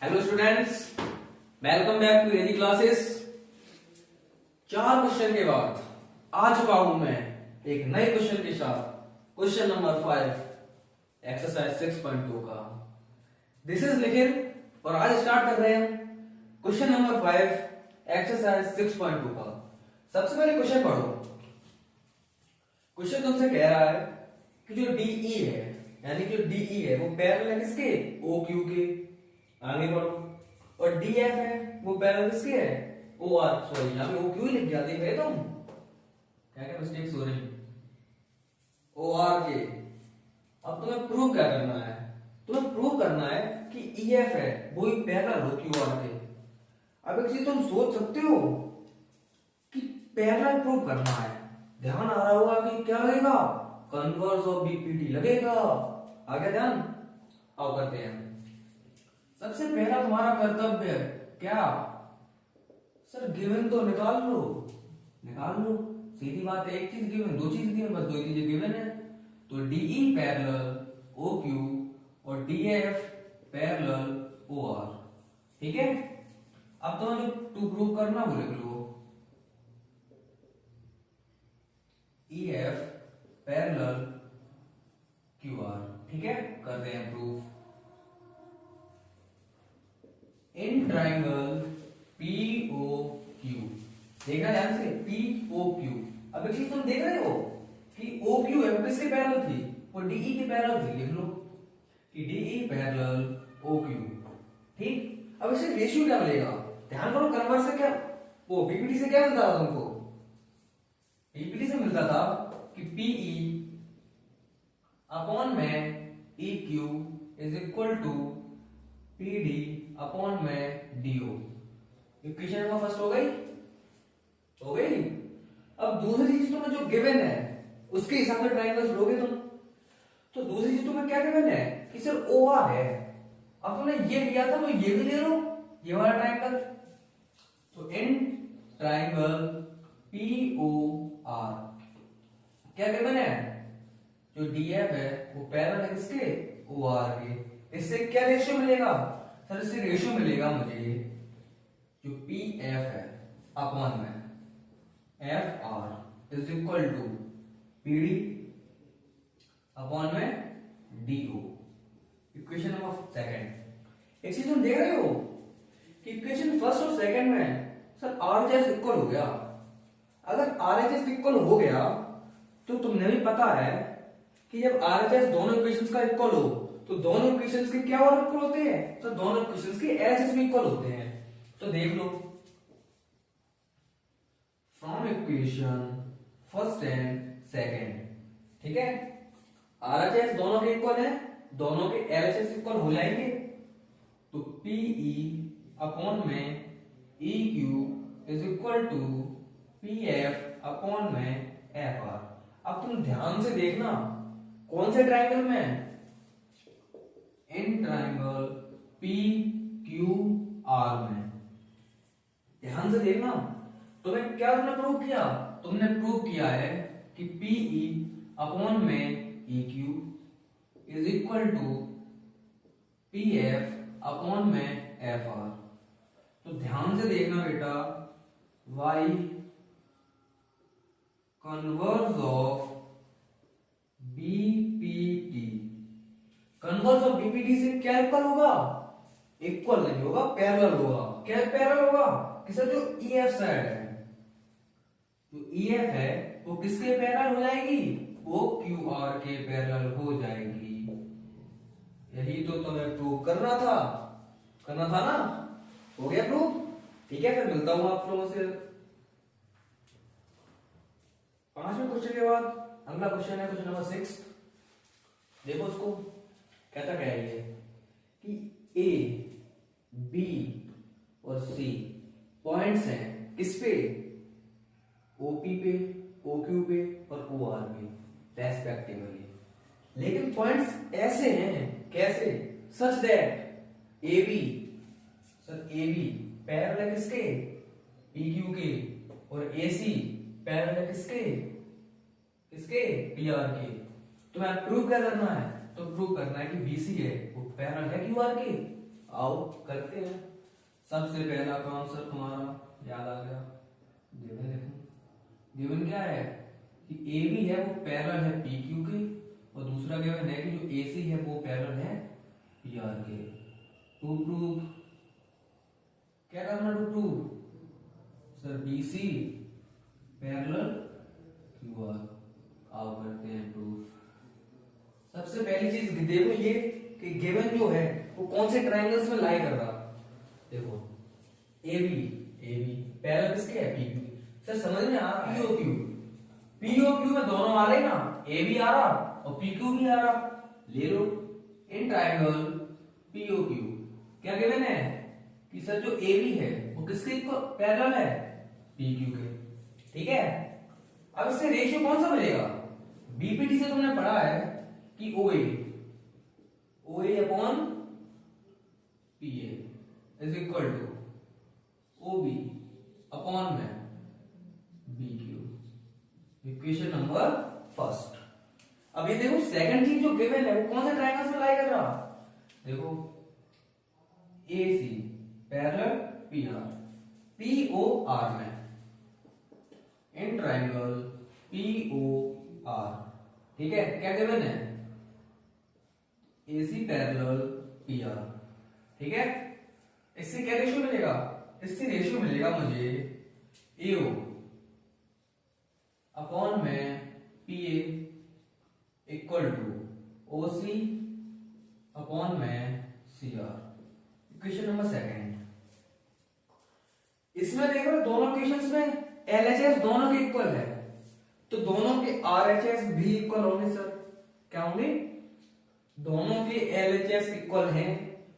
Hello students, welcome back to AG classes. 4 क्वेश्चन के बाद आ चुका हूं मैं एक नए क्वेश्चन के साथ। क्वेश्चन नंबर 5 एक्सरसाइज 6.2 का। दिस इज निखिल और आज स्टार्ट कर रहे हैं क्वेश्चन नंबर 5 एक्सरसाइज 6.2 का। सबसे पहले क्वेश्चन पढ़ो। क्वेश्चन तुमसे कह रहा है कि जो डीई है, यानी कि जो डीई है वो पैरेलल है किसके? ओ क्यू के। आगे बढ़ो। और डीएफ है वो पैरेलल किसके है? O R. सॉरी, यहां पे ओ क्यू ही लिख दिया, देख रहे तुम क्या क्या मिस्टेक्स हो रही? ओ आर के। अब तुम्हें प्रूव क्या करना है? तुम्हें प्रूव करना है कि ईएफ है वो ही पैरेलल हो क्यू आर के। अब एक चीज तुम सोच सकते हो कि पैरेलल प्रूव करना है, ध्यान आ रहा होगा कि क्या लगेगा? कन्वर्स ऑफ बीपीटी लगेगा। आगे ध्यान आओ करते हैं। सबसे पहला तुम्हारा कर्तव्य है क्या? सर गिवन तो निकाल लो। निकाल लो, सीधी बात है। एक चीज गिवन, दो चीज गिवन, बस दो चीजें गिवन है। तो डीई पैरेलल ओ क्यू और डीएफ पैरेलल ओ आर। ठीक है। अब तुम्हें जो टू प्रूव करना वो लिख लो। EF parallel Q R. ठीक है, करते हैं प्रूफ। इन ट्राइंगल POQ, देखना ध्यान से, POQ। अब एक चीज तुम देख रहे हो कि OQ है वो किसके पैरेलल थी? वो DE के पैरेलल थी। लिख लो कि DE पैरेलल OQ। ठीक। अब इससे रेशियो क्या मिलेगा? ध्यान करो, कन्वर्स से क्या वो PPT से क्या मिलता था तुमको? PPT से मिलता था कि PE अपॉन में EQ is equal to PD upon में DO। इक्वेशन नंबर फर्स्ट हो गई? हो गई। अब दूसरी चीज तुम्हें जो गिवन है उसके हिसाब से ट्रायंगल्स लोगे तुम। तो दूसरी चीज तुम्हें क्या गिवन है कि सर OR है। अब तुमने ये लिया था तो ये भी ले लो, ये वाला ट्रायंगल। तो इन ट्रायंगल POR क्या गिवन है? जो DF है वो पैरेलल है किसके? OR के। इससे क्या रेशियो मिलेगा? सर इससे रेशियो मिलेगा मुझे जो PF है अपॉन में FR is equal to PD upon में DO। Equation number second. एक चीज तुम देख रहे हो कि इक्वेशन फर्स्ट और सेकंड में सर RHS इक्वल हो गया। अगर RHS इक्वल हो गया तो तुम्हें भी पता है कि जब RHS दोनों इक्वेशंस का इक्वल हो तो दोनों इक्वेशंस के क्या और इक्वल होते हैं? तो दोनों इक्वेशंस के LHS भी इक्वल होते हैं। तो देख लो, from equation first and second. ठीक है, RHS दोनों के इक्वल है, दोनों के LHS इक्वल हो जाएंगे। तो PE अपॉन में EQ is equal to PF upon में FR। अब तुम ध्यान से देखना कौन से ट्रायंगल में? इन ट्रायंगल PQR में। ध्यान से देखना। तुमने क्या प्रूव किया? तुमने प्रूव किया है कि PE अपॉन में EQ is equal to PF upon में FR। तो ध्यान से देखना बेटा, Y converse of BPT। Converse of BPT से क्या इक्वल होगा? इक्वल नहीं होगा, पैरेलल होगा। क्या पैरेलल होगा? किसका? जो EF साइड है, जो EF है वो किसके पैरेलल हो जाएगी? वो QR के पैरेलल हो जाएगी। यही तो तुम्हें प्रूव करना था। करना था ना? हो गया प्रूव। ठीक है, फिर मिलता हूं आप लोगों से 5वें क्वेश्चन के बाद। अगला क्वेश्चन है क्वेश्चन नंबर 6। देखो उसको कहता क्या है ये कि A, B और C पॉइंट्स हैं किस पे? OP पे, OQ पे और OR पे रेस्पेक्टिवली। लेकिन पॉइंट्स ऐसे हैं, कैसे? Such that AB, sir AB parallel है किसके? PQ के। और AC पैरेलल है किसके? किसके? PR के। तो मैं प्रूव क्या करना है? तो प्रूव करना है कि BC है वो पैरेलल है QR के। आओ करते हैं। सबसे पहला काम सर तुम्हारा याद आ गया, गिवन देखो। गिवन क्या है कि ए बी है वो पैरेलल है पी क्यू के, और दूसरा गिवन है कि जो ए सी है वो पैरेलल है पी आर के। टू प्रूव, क्या करना to prove sir, B C parallel Q R. आओ करते हैं प्रूफ। सबसे पहली चीज देखो ये कि गिवन जो है वो कौन से ट्रायंगल्स में लाई कर रहा। देखो ए बी पैरेलल किसके है पी क्यू। सर समझ में आ रहा, पी ओ क्यू में दोनों आ रहे ना, ए भी आ रहा और पी क्यू भी आ रहा। ले लो in triangle P O Q क्या गिवन है कि सर जो ए बी है वो किसके पैरेलल है पी क्यू के, ठीक है। अब इससे रेशियो कौन सा मिलेगा, बीपीटी से तुमने पढ़ा है कि O A upon P A is equal to O B upon में B Q, equation number first. अब ये देखो सेकंड चीज जो गिवन है वो कौन से ट्रायंगल में लाई कर रहा, देखो A C parallel P R, P O R में in triangle P O R, ठीक है। क्या गिवन है A C parallel P R, ठीक है। इससे क्या रेशियो मिलेगा, इससे रेशियो मिलेगा मुझे ए ओ अपॉन में P A equal to O C upon में C R, equation number second. इसमें देखो दोनों इक्वेशंस में LHS दोनों के इक्वल है, तो दोनों के RHS भी इक्वल होंगे सर। क्या होंगे, दोनों के LHS इक्वल हैं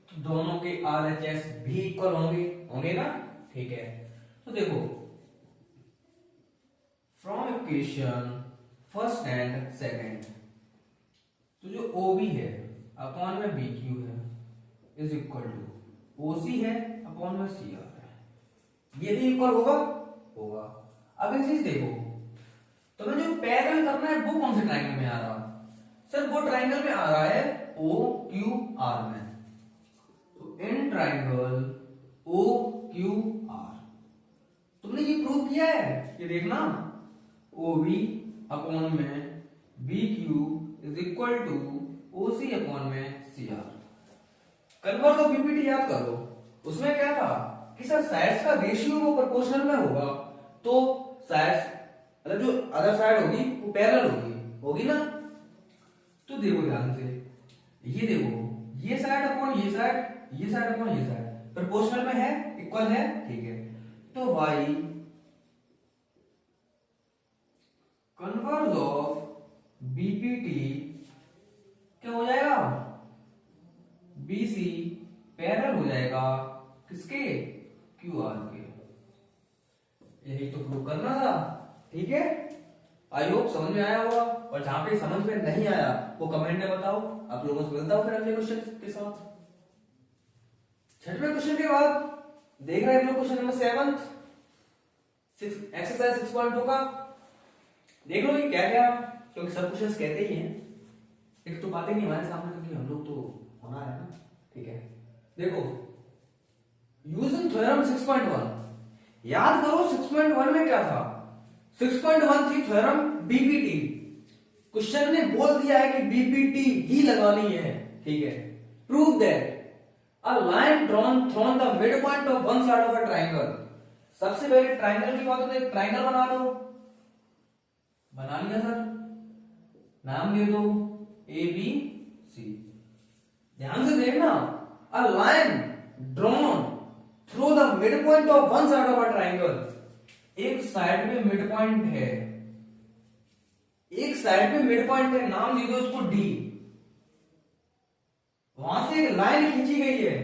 तो दोनों के RHS भी इक्वल होंगे ना, ठीक है। तो देखो from equation first and second, तो जो OB है अपॉन में BQ है इज इक्वल टू OC है अपॉन में CR है, ये भी इक्वल होगा। अब एक चीज देखो, तुम्हें जो पैरेलल करना है वो कौन से ट्रायंगल में आ रहा, सर वो ट्रायंगल में आ रहा है ओ क्यू आर में। तो in triangle O Q R तुमने ये प्रूव किया है, ये देखना ओ बी अपॉन में B Q is equal to O C upon में सी आर। कन्वर्ट तो बीपीटी याद करो, उसमें क्या था कि सर साइड्स का रेशियो वो प्रोपोर्शनल में होगा, तो साइड्स मतलब जो अदर साइड होगी वो पैरेलल होगी ना। तो देखो ध्यान से, ये देखो ये साइड अपॉन ये साइड, ये साइड अपॉन ये साइड प्रोपोर्शनल में है, इक्वल है, ठीक है। तो y कन्वर्ज ऑफ बीपीटी क्या हो जाएगा, बीसी पैरेलल हो जाएगा किसके, क्यू आर के। यही तो प्रूव करना था, ठीक है। आई होप समझ में आया होगा, और जहां पे समझ में नहीं आया वो कमेंट में बताओ। आप लोगों से मिलता हूं फिर अगले क्वेश्चन के साथ। छठवें क्वेश्चन के बाद देख रहे हैं हम लोग क्वेश्चन नंबर 7 एक्सरसाइज 6.2 का। देख लो ये क्या क्या, क्योंकि सब क्वेश्चंस कहते ही हैं, एक तो बातें नहीं हमारे सामने, क्योंकि हम लोग तो होना है ना, ठीक है। देखो यूजिंग थ्योरम 6.1, याद करो 6.1 में क्या था, 6.1 थी थ्योरम बीपीटी। क्वेश्चन ने बोल दिया है कि बीपीटी ही लगानी है, ठीक है। Prove that a line drawn from the mid point of one side of a triangle. सबसे पहले ट्रायंगल की बात होती है, ट्रायंगल बना लो, बना लिया सर, नाम दे दो ए बी सी। ध्यान से देखना, a line drawn through the mid point of one side of a triangle, एक साइड में मिड पॉइंट है, एक साइड में मिड पॉइंट है, नाम दे दो उसको डी। वहां से एक लाइन खींची गई है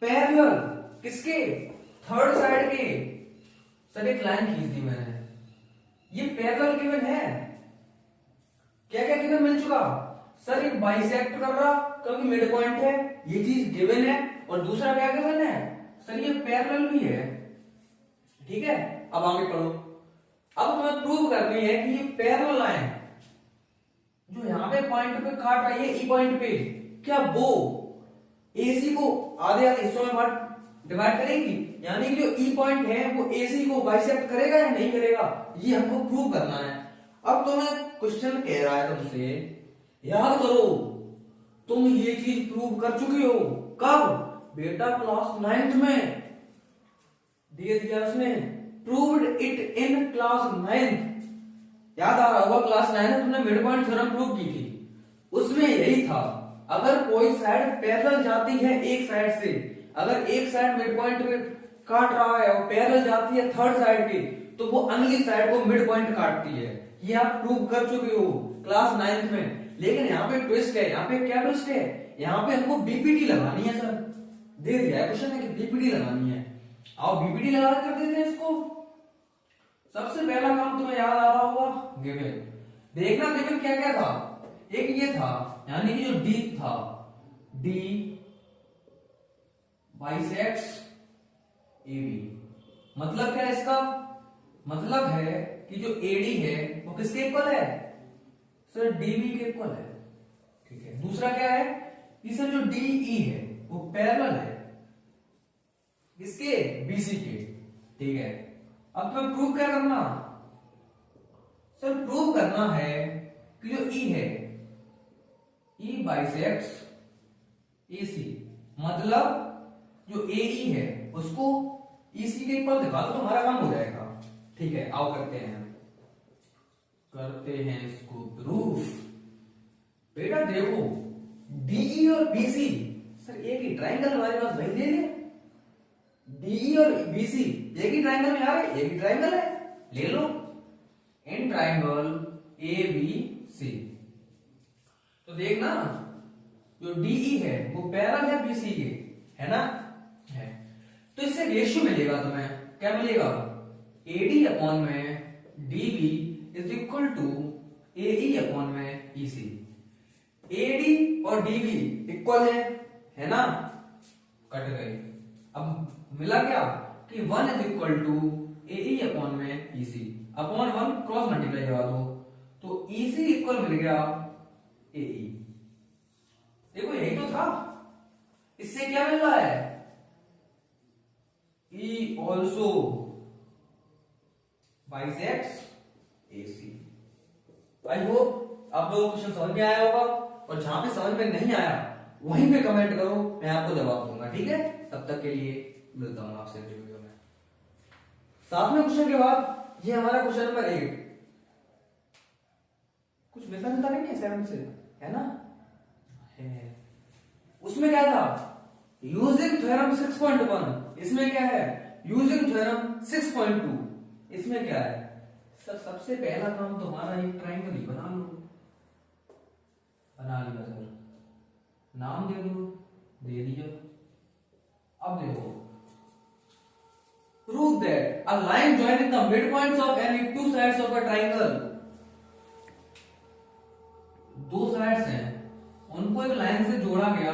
पैरेलल किसके, थर्ड साइड के। सर एक लाइन खींच दी मैंने, ये पैरेलल गिवन है। क्या क्या गिवन मिल चुका, सर एक बाइसेक्ट कर रहा क्योंकि मिड पॉइंट है, ये चीज गिवन है। और दूसरा क्या गिवन है, सर ये पैरेलल भी है, ठीक है। अब आगे पढ़ो, अब तुम्हें प्रूव करनी है कि ये पैरेलल लाइन जो यहां पे पॉइंट पे काट रही है ई पॉइंट पे, क्या वो AC को आधे आधे हिस्सों में डिवाइड करेगी, यानी कि जो E पॉइंट है वो AC को बाइसेक्ट करेगा या नहीं करेगा, ये हमको प्रूव करना है। अब तुम्हें क्वेश्चन कह रहा है तुमसे, याद करो तुम ये चीज प्रूव कर चुके हो। कब? बेटा क्लास 9th में दे दिया उसने, proved it in class 9th। याद आ रहा होगा क्लास 9 में तुमने मिड पॉइंट थ्योरम प्रूव की थी, उसमें यही था, अगर कोई साइड पैरेलल जाती है एक साइड से, अगर एक साइड मिड पॉइंट पे काट रहा है और पैरेलल जाती है थर्ड साइड के, तो वो अगली साइड को मिड पॉइंट काटती है। ये आप प्रूव कर चुके हो क्लास 9th में। लेकिन यहाँ पे ट्विस्ट है, यहाँ पे क्या ट्विस्ट है, यहाँ पे हमको बीपीटी लगानी है सर, दे दिया है क्वेश्चन है कि बीपीटी लगानी है। आओ बीपीटी लगा कर देते हैं इसको। सबसे पहला काम तुम्हें याद आ रहा होगा गिवन। देखना गिवन क्या क्या था, एक ये था, यानी कि जो डी था, डी बाइसेक्ट्स एबी। मतलब क्या है इसका? मतलब है कि जो एडी है वो किसके इक्वल है सर? डीबी के इक्वल है। ठीक है, दूसरा क्या है कि सर जो डीई है वो पैरेलल है किसके? बीसी के। ठीक है, अब तुम्हें प्रूव क्या करना सर? प्रूव करना है कि जो ई है, ई बाइसेक्ट्स एसी, मतलब जो एई है उसको ईसी के इक्वल दिखा दो तो हमारा काम हो जाएगा। ठीक है, आओ करते हैं इसको प्रूफ। बेटा देखो डीई और बीसी सर एक ही ट्राइंगल हमारे पास, वही ले ले। डीई और बीसी एक ही ट्राइंगल में आ रहे, एक ही ट्राइंगल है, ले लो। In triangle A B C, तो देखना जो डीई है वो पैरेलल है बीसी के, है ना? है। तो इससे रेशियो मिलेगा तुम्हें, क्या मिलेगा? एडी अपॉन में DB is equal to AE upon में ईसी। एडी और डीबी इक्वल है ना? कट गए। अब मिला क्या कि 1 is equal to AE upon में ईसी, अपॉन 1 क्रॉस मल्टीप्लाई करा दो तो ईसी इक्वल मिल गया एई। देखो यही तो था, इससे क्या मिल रहा है? E also bisects AC। I hope आप लोगों को क्वेश्चन समझ में आया होगा, और जहां पे समझ में नहीं आया वहीं पे कमेंट करो, मैं आपको जवाब दूंगा। ठीक है, तब तक के लिए मिलता हूं आपसे वीडियो में। 7वें क्वेश्चन के बाद ये हमारा क्वेश्चन नंबर 8। कुछ मिलता जुलता नहीं है 7 से, है ना? है। उसमें क्या था? Using theorem 6.1। इसमें क्या है? Using theorem 6.2। इसमें क्या है सर? सबसे पहला काम तो हमारा एक ट्राइंगल ही बना लो। बना लिया सर, नाम दे दो, दे दिया। अब देखो, prove that a line joining the mid points of any two sides of a triangle. दो साइड्स हैं, उनको एक लाइन से जोड़ा गया,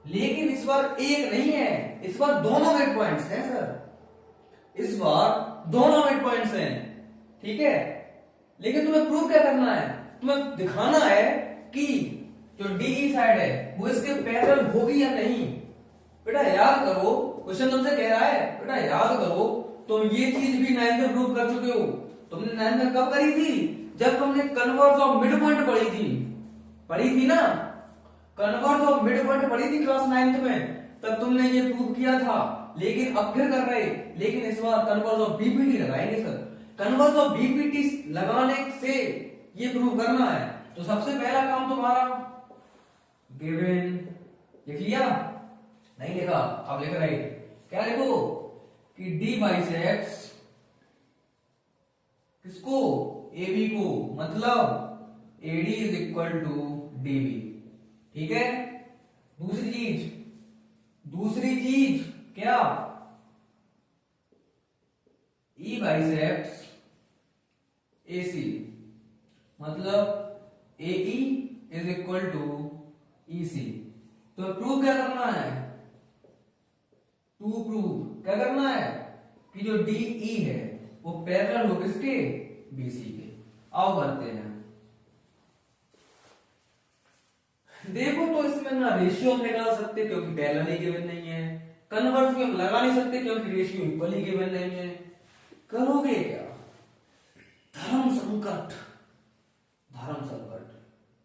लेकिन इस बार एक नहीं है, इस बार दोनों मिड पॉइंट्स हैं सर। इस बार दोनों मिड पॉइंट्स हैं। ठीक है, लेकिन तुम्हें प्रूव क्या करना है? तुम्हें दिखाना है कि जो डीई साइड है वो इसके पैरेलल होगी या नहीं। बेटा याद करो, क्वेश्चन तुमसे कह रहा है, बेटा याद करो, तुम ये चीज भी 9th में प्रूव कर चुके हो। तुमने 9th में कब करी थी? जब तुमने कन्वर्स ऑफ मिड पॉइंट पढ़ी थी ना? कन्वर्स ऑफ मिड पॉइंट पढ़ी थी क्लास 9th में, तब तुमने ये प्रूव किया था। लेकिन अब फिर कर रहे, लेकिन इस बार कन्वर्स ऑफ बीपीटी लगाएंगे सर। कन्वर्स ऑफ बीपीटी लगाने से ये प्रूव करना है, तो सबसे पहला काम तुम्हारा गिवन। लिख लिया? नहीं लिखा? अब लिख रहे, क्या लिखो कि डी बाइसेक्ट्स किसको? एबी को, मतलब AD is equal to DB. ठीक है, दूसरी चीज क्या? ई बाइसेक्ट्स एसी, मतलब AE is equal to EC. तो प्रूव क्या करना है? क्या करना है कि जो डीई है वो पैरेलल हो किसके? बीसी के। आओ करते हैं, देखो तो इसमें ना रेशियो हम निकाल सकते क्योंकि पैरेलल ही गिवन नहीं है, कन्वर्स भी हम लगा नहीं सकते क्योंकि रेशियो इक्वल ही गिवन नहीं है। करोगे क्या? धर्म संकट, धर्म संकट।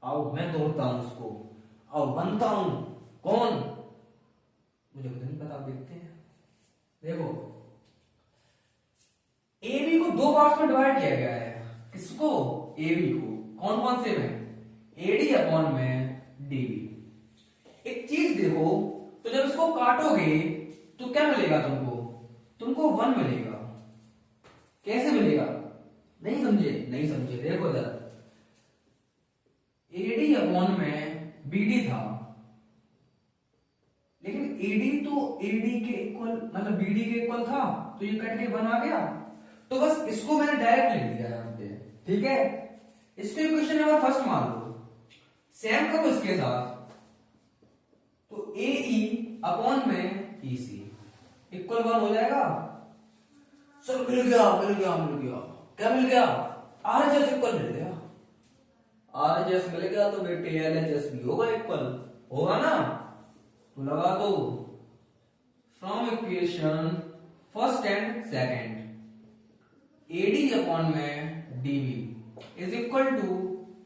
आओ मैं तोड़ता हूं उसको, आओ बनता हूं। कौन? मुझे तो नहीं पता, देखते हैं। देखो AB को दो पार्ट्स में डिवाइड किया गया है। किसको? AB को। कौन कौन से में? AD अपॉन में DB। एक चीज देखो, तो जब इसको काटोगे तो क्या मिलेगा तुमको? तुमको 1 मिलेगा। कैसे मिलेगा? नहीं समझे? नहीं समझे, देखो इधर। AD अपॉन में BD था, लेकिन AD तो AD के इक्वल, मतलब BD के इक्वल था, तो ये कट के 1 आ गया। तो बस इसको मैंने डायरेक्ट लिख दिया यहां पे, ठीक है। इसको इक्वेशन नंबर फर्स्ट मान लो, सेम करो इसके साथ। तो AE अपॉन में EC इक्वल 1 हो जाएगा। सर मिल गया, मिल गया, मिल गया। क्या मिल गया? RHS इक्वल मिल गया। RHS मिल गया तो बेटे LHS भी होगा इक्वल, होगा ना? तो लगा दो from equation first and second, AD upon में DB is equal to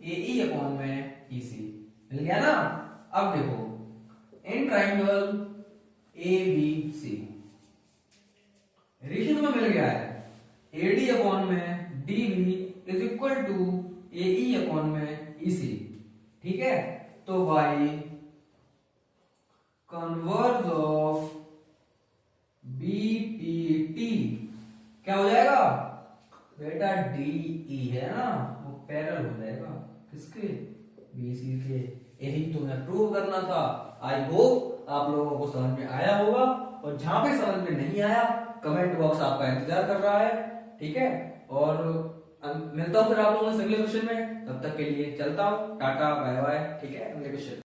AE upon में EC। मिल गया ना? अब देखो इन ट्राइंगल ABC रेशियो में मिल गया है, AD अपॉन में DB is equal to AE upon में EC, ठीक है। तो बाई कन्वर्ज ऑफ BPT क्या हो जाएगा बेटा? DE है ना, वो पैरेलल हो जाएगा किसके? BC के। यही तुम्हें प्रूव करना था। आई होप आप लोगों को समझ में आया होगा, और जहां पे समझ में नहीं आया कमेंट बॉक्स आपका इंतजार कर रहा है, ठीक है। और मिलता हूं फिर आप लोगों से अगले क्वेश्चन में, तब तक के लिए चलता हूं, टाटा बाय बाय, ठीक है। अगले क्वेश्चन